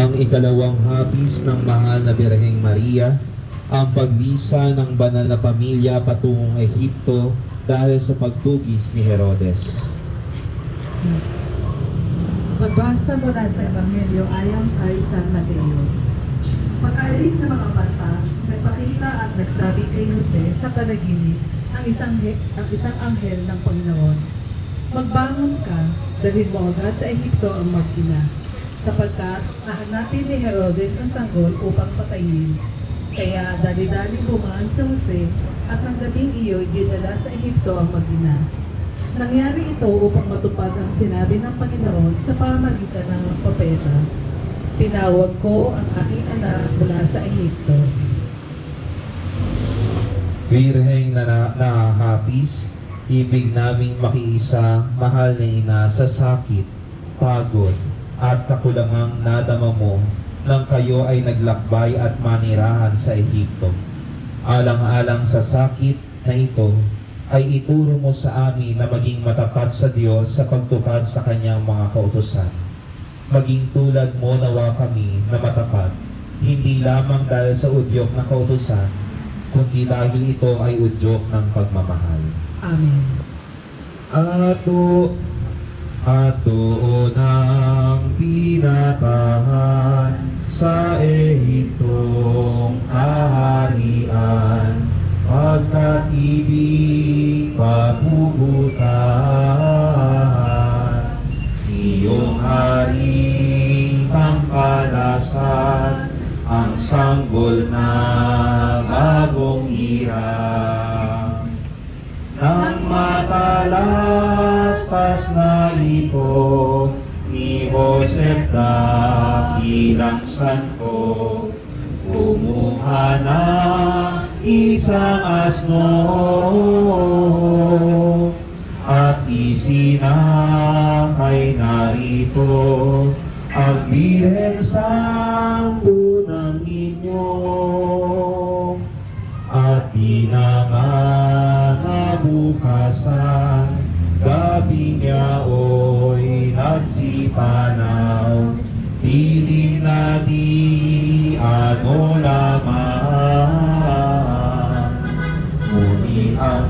Ang ikalawang hapis ng mahal na Birheng Maria, ang paglisa ng banal na pamilya patungong Ehipto dahil sa pagtugis ni Herodes. Magbasa mula sa Ebanghelyo ayon kay San Mateo. Pagkaalis ng mga batas, nagpakita at nagsabi kay Jose sa panaginip ang isang anghel ng Panginoon. Magbangon ka, dalhin mo agad sa Ehipto ang mag-ina, sapagkat nahanapin ni Herodes ang sanggol upang patayin. Kaya dali-dali bumaan si Jose at ng gabing iyo'y dinala sa Ehipto ang mag-ina. Nangyari ito upang matupad ang sinabi ng Panginoon sa pamamagitan ng propeta. Tinawag ko ang aking anak mula sa Ehipto. Birheng na nahahapis, ibig naming makiisa, mahal na ina, sa sakit, pagod, at kakulangang nadama mo nang kayo ay naglakbay at manirahan sa Ehipto. Alang-alang sa sakit na ito, ay ituro mo sa amin na maging matapat sa Diyos sa pagtupad sa kanyang mga kautusan. Maging tulad mo nawa kami na matapat, hindi lamang dahil sa udyok ng kautusan, kundi dahil ito ay udyok ng pagmamahal. Amen. Ato ng pinatahan sa Ehiptong kaharian, pagkat-ibig pagugutan, iyong haring pangkalasan, ang sanggol na bagong hirang. Nang matalastas na ito ni Joseph dakilang santo, kumuha na isang asno at isinakay narito ang Birhen Santo ng inyo at pinanganabukasan gabi niya oy nagsipanaw, dilim na di ano lamang, ngunit ang